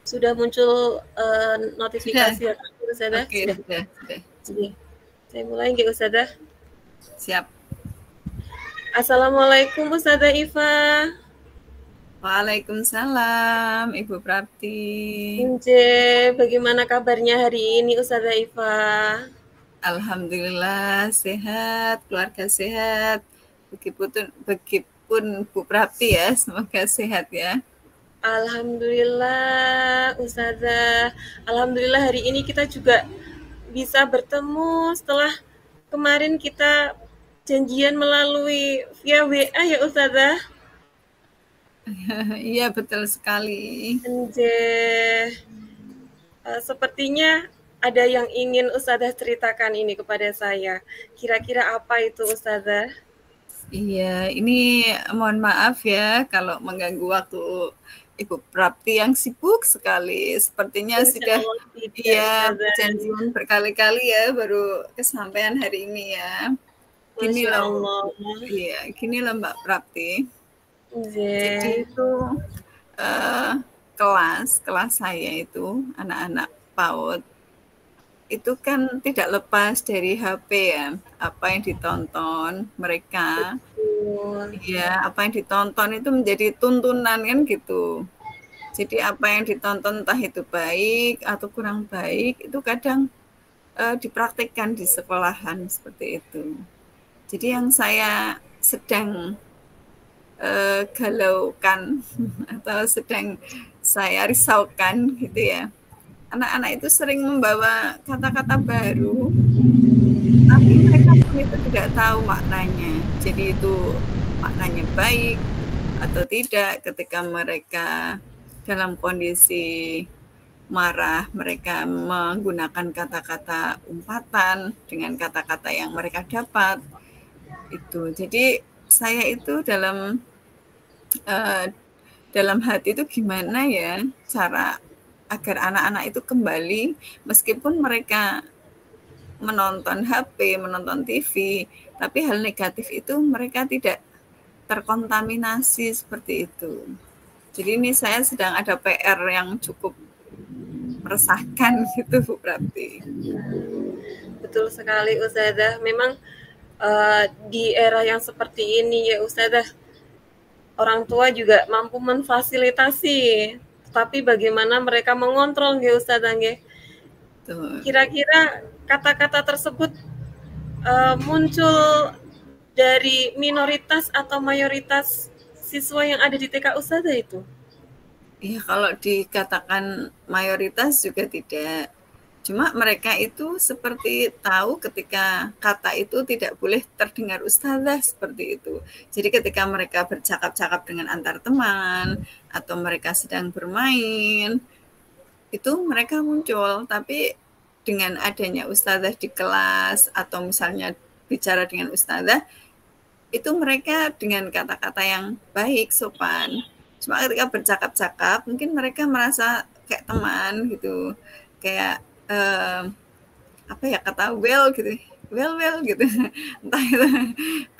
Sudah muncul Sudah. notifikasi ya, Ustazah? Oke, Sudah. sudah. Oke. Saya mulai nggak, Ustazah? Siap. Assalamualaikum, Ustazah Iva. Waalaikumsalam, Ibu Prapti. Bagaimana kabarnya hari ini, Ustazah Iva? Alhamdulillah sehat, keluarga sehat. Begipun Bu Prapti ya, semoga sehat ya. Alhamdulillah, Ustazah. Alhamdulillah hari ini kita juga bisa bertemu setelah kemarin kita janjian melalui via WA ya, Ustazah. Iya, betul sekali. Sepertinya ada yang ingin Ustazah ceritakan ini kepada saya. Kira-kira apa itu, Ustazah? Iya, ini mohon maaf ya kalau mengganggu waktu Ibu Prapti yang sibuk sekali. Sepertinya Insya sudah Allah tidak, Ustazah. berjanjian berkali-kali ya baru kesampaian hari ini ya. Gini Masya loh, Allah. iya, gini loh Mbak Prapti. Jadi Iya. itu eh, kelas saya itu anak-anak PAUD itu kan tidak lepas dari HP ya, apa yang ditonton mereka. Betul. Iya, apa yang ditonton itu menjadi tuntunan kan gitu. Jadi apa yang ditonton entah itu baik atau kurang baik itu kadang dipraktikkan di sekolahan seperti itu. Jadi yang saya sedang galaukan atau sedang saya risaukan gitu ya. Anak-anak itu sering membawa kata-kata baru, tapi mereka pun itu tidak tahu maknanya. Jadi itu maknanya baik atau tidak ketika mereka dalam kondisi marah, mereka menggunakan kata-kata umpatan dengan kata-kata yang mereka dapat. Itu. Jadi saya itu dalam hati itu gimana ya cara agar anak-anak itu kembali meskipun mereka menonton HP, menonton TV, tapi hal negatif itu mereka tidak terkontaminasi seperti itu. Jadi ini saya sedang ada PR yang cukup meresahkan gitu Bu Prapti. Betul sekali, Ustazah. Memang di era yang seperti ini ya, Ustazah, orang tua juga mampu memfasilitasi, tapi bagaimana mereka mengontrol ya, Ustazah ya. Kira-kira kata-kata tersebut muncul dari minoritas atau mayoritas siswa yang ada di TK Ustazah itu? Iya, kalau dikatakan mayoritas juga tidak. Cuma mereka itu seperti tahu ketika kata itu tidak boleh terdengar ustazah seperti itu. Jadi ketika mereka bercakap-cakap dengan antar teman atau mereka sedang bermain, itu mereka muncul. Tapi dengan adanya ustazah di kelas atau misalnya bicara dengan ustazah, itu mereka dengan kata-kata yang baik, sopan. Cuma ketika bercakap-cakap, mungkin mereka merasa kayak teman gitu, kayak apa ya kata well gitu, entah itu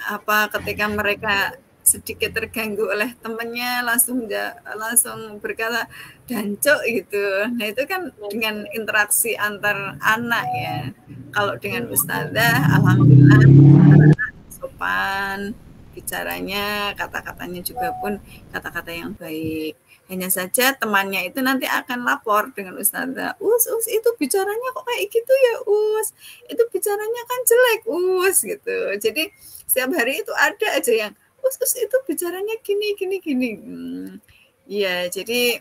apa ketika mereka sedikit terganggu oleh temannya langsung berkata dancok gitu. Nah itu kan dengan interaksi antar anak ya. Kalau dengan ustazah, alhamdulillah sopan bicaranya, kata-katanya juga pun kata-kata yang baik. Hanya saja temannya itu nanti akan lapor dengan ustazah, itu bicaranya kok kayak gitu ya itu bicaranya kan jelek gitu. Jadi setiap hari itu ada aja yang itu bicaranya gini. Iya, jadi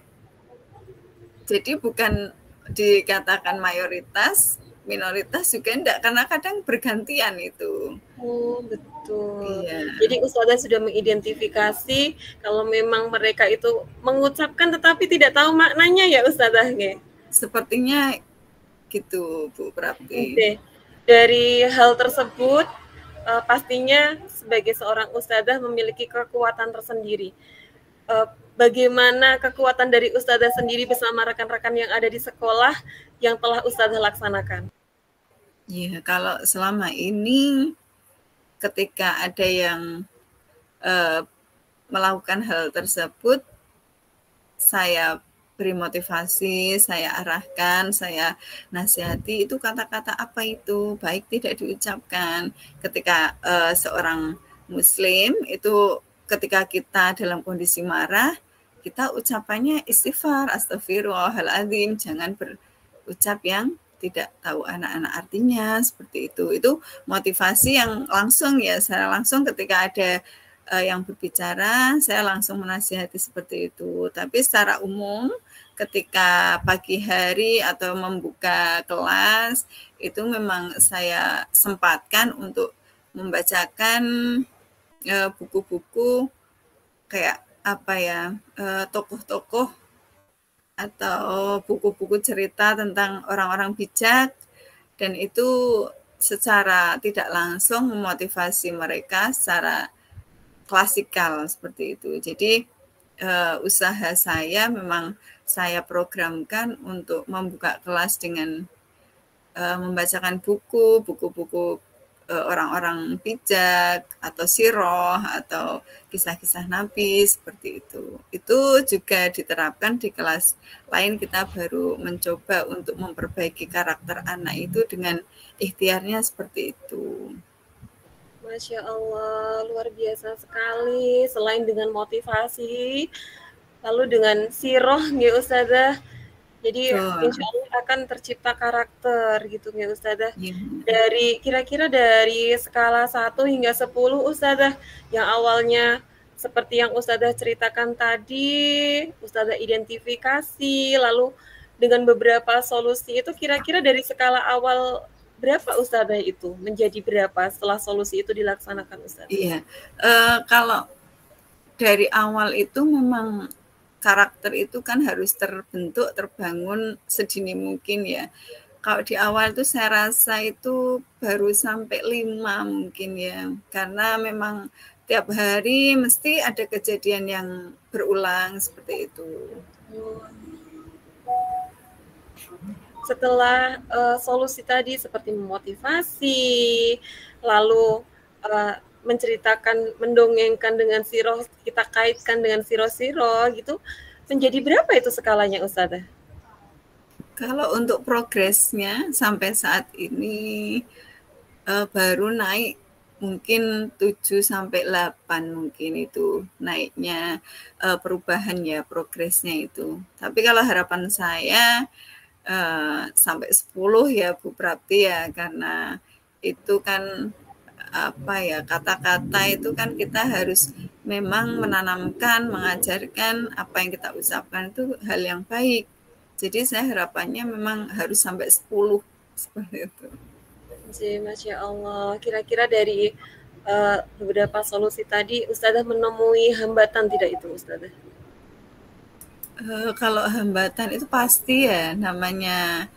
bukan dikatakan mayoritas, minoritas juga enggak, karena kadang bergantian itu. Oh, betul. Iya. Jadi Ustazah sudah mengidentifikasi kalau memang mereka itu mengucapkan tetapi tidak tahu maknanya ya Ustazah. Sepertinya gitu Bu Prapti. Oke. Dari hal tersebut pastinya sebagai seorang Ustazah memiliki kekuatan tersendiri. Bagaimana kekuatan dari Ustazah sendiri bersama rekan-rekan yang ada di sekolah yang telah Ustazah laksanakan? Iya, kalau selama ini ketika ada yang melakukan hal tersebut, saya beri motivasi, saya arahkan, saya nasihati, itu kata-kata apa itu, baik tidak diucapkan. Ketika seorang muslim itu ketika kita dalam kondisi marah, kita ucapannya istighfar, astagfirullahaladzim, jangan berucap yang tidak tahu anak-anak artinya, seperti itu. Itu motivasi yang langsung ya, secara langsung ketika ada yang berbicara, saya langsung menasihati seperti itu. Tapi secara umum, ketika pagi hari atau membuka kelas, itu memang saya sempatkan untuk membacakan buku-buku kayak apa ya, tokoh-tokoh atau buku-buku cerita tentang orang-orang bijak, dan itu secara tidak langsung memotivasi mereka secara klasikal seperti itu. Jadi usaha saya memang saya programkan untuk membuka kelas dengan membacakan buku-buku orang-orang bijak atau siroh atau kisah-kisah Nabi seperti itu. Itu juga diterapkan di kelas lain, kita baru mencoba untuk memperbaiki karakter anak itu dengan ikhtiarnya seperti itu. Masya Allah, luar biasa sekali. Selain dengan motivasi, lalu dengan siroh, ya Ustazah. Jadi insya Allah akan tercipta karakter gitu ya Ustazah. Ya. Dari kira-kira dari skala 1 hingga 10 Ustazah, yang awalnya seperti yang Ustazah ceritakan tadi, Ustazah identifikasi, lalu dengan beberapa solusi itu kira-kira dari skala awal berapa Ustazah itu? Menjadi berapa setelah solusi itu dilaksanakan Ustazah? Iya, kalau dari awal itu memang karakter itu kan harus terbentuk, terbangun sedini mungkin ya. Kalau di awal itu saya rasa itu baru sampai 5 mungkin ya. Karena memang tiap hari mesti ada kejadian yang berulang seperti itu. Setelah solusi tadi seperti memotivasi, lalu menceritakan, mendongengkan dengan siroh, kita kaitkan dengan siroh-siroh gitu, menjadi berapa itu skalanya Ustazah? Kalau untuk progresnya sampai saat ini baru naik mungkin 7 sampai 8 mungkin itu naiknya perubahan ya, progresnya itu. Tapi kalau harapan saya sampai 10 ya Bu Prapti ya, karena itu kan apa ya, kata-kata itu kan kita harus memang menanamkan, mengajarkan apa yang kita ucapkan itu hal yang baik. Jadi saya harapannya memang harus sampai 10 seperti itu. Masya Allah. Kira-kira dari beberapa solusi tadi, Ustazah menemui hambatan tidak itu Ustazah? Kalau hambatan itu pasti ya, namanya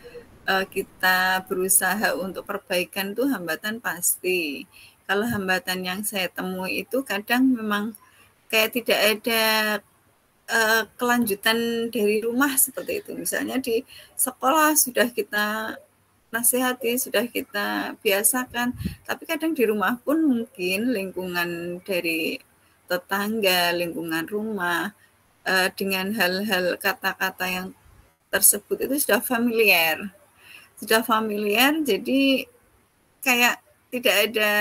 kita berusaha untuk perbaikan tuh hambatan pasti. Kalau hambatan yang saya temui itu kadang memang kayak tidak ada kelanjutan dari rumah seperti itu. Misalnya di sekolah sudah kita nasihati, sudah kita biasakan, tapi kadang di rumah pun mungkin lingkungan dari tetangga, lingkungan rumah, dengan hal-hal kata-kata yang tersebut itu sudah familiar, jadi kayak tidak ada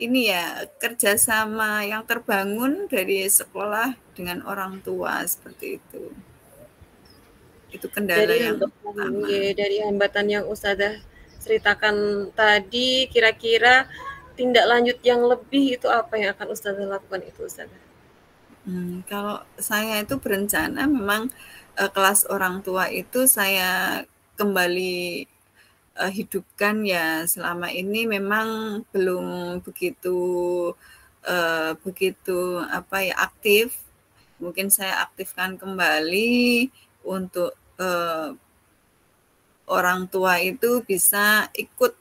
ini ya, kerjasama yang terbangun dari sekolah dengan orang tua seperti itu. Itu kendala dari yang utama. Dari hambatan yang Ustazah ceritakan tadi, kira-kira tindak lanjut yang lebih itu apa yang akan Ustazah lakukan itu Ustazah? Kalau saya itu berencana memang kelas orang tua itu saya kembali hidupkan ya. Selama ini memang belum begitu apa ya, aktif. Mungkin saya aktifkan kembali untuk orang tua itu bisa ikut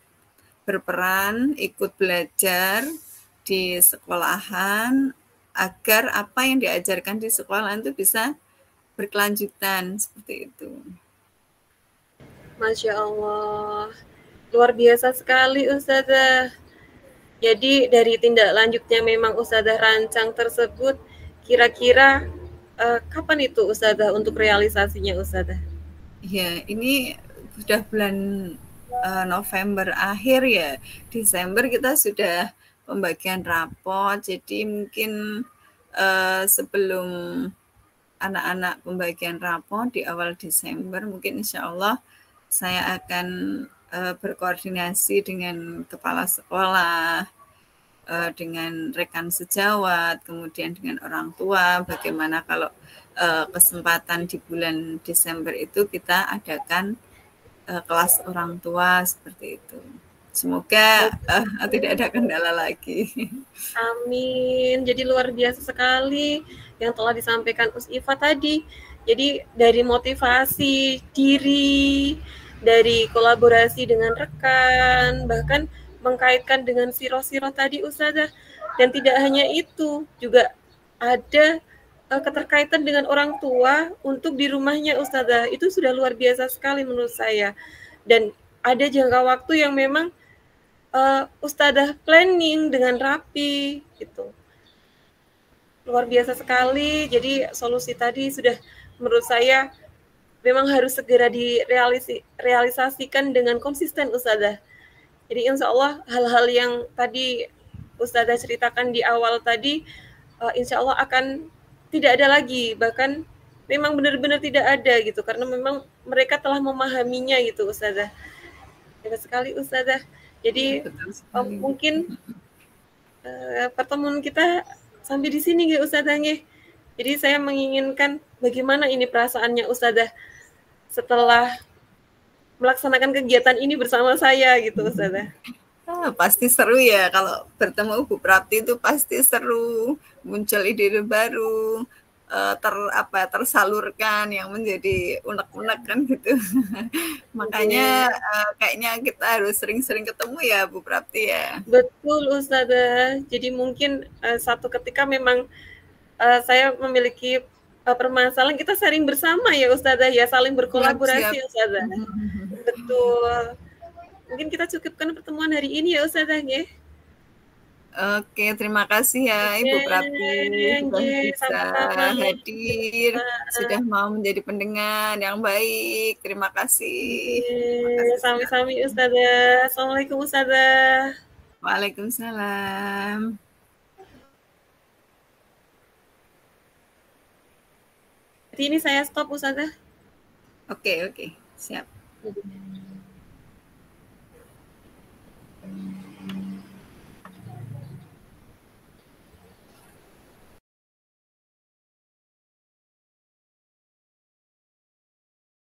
berperan, ikut belajar di sekolahan, agar apa yang diajarkan di sekolahan itu bisa berkelanjutan seperti itu. Masya Allah, luar biasa sekali Ustazah. Jadi dari tindak lanjutnya memang Ustazah rancang tersebut, kira-kira kapan itu Ustazah untuk realisasinya Ustazah? Ya, ini sudah bulan November akhir ya. Desember kita sudah pembagian rapot, jadi mungkin sebelum anak-anak pembagian rapot di awal Desember, mungkin insya Allah saya akan berkoordinasi dengan kepala sekolah, dengan rekan sejawat, kemudian dengan orang tua, bagaimana kalau kesempatan di bulan Desember itu kita adakan kelas orang tua seperti itu. Semoga tidak ada kendala lagi. Amin. Jadi luar biasa sekali yang telah disampaikan Iva tadi. Jadi dari motivasi diri, dari kolaborasi dengan rekan, bahkan mengkaitkan dengan siro-siro tadi Ustazah. Dan tidak hanya itu, juga ada keterkaitan dengan orang tua untuk di rumahnya Ustazah. Itu sudah luar biasa sekali menurut saya. Dan ada jangka waktu yang memang Ustazah planning dengan rapi gitu. Luar biasa sekali. Jadi solusi tadi sudah menurut saya memang harus segera direalisasikan dengan konsisten Ustazah. Jadi insya Allah hal-hal yang tadi Ustazah ceritakan di awal tadi insya Allah akan tidak ada lagi, bahkan memang benar-benar tidak ada gitu, karena memang mereka telah memahaminya gitu Ustazah. Hebat sekali Ustazah. Jadi mungkin pertemuan kita sampai di sini nggih Ustazah nggih. Jadi saya menginginkan bagaimana ini perasaannya Ustazah setelah melaksanakan kegiatan ini bersama saya gitu Ustazah. Pasti seru ya kalau bertemu Bu Prapti itu pasti seru, muncul ide baru, tersalurkan yang menjadi unek-unek kan gitu. Makanya kayaknya kita harus sering-sering ketemu ya Bu Prapti ya. Betul Ustazah. Jadi mungkin satu ketika memang saya memiliki permasalahan, kita sharing bersama ya Ustazah ya, saling berkolaborasi siap. Ustazah. Betul. Mungkin kita cukupkan pertemuan hari ini ya Ustazah ya. Oke, terima kasih ya Ibu Prapti sudah bisa hadir, sudah mau menjadi pendengar yang baik. Terima kasih. Sami-sami Ustazah. Assalamualaikum Ustazah. Waalaikumsalam. Jadi ini saya stop Ustazah. Oke, siap.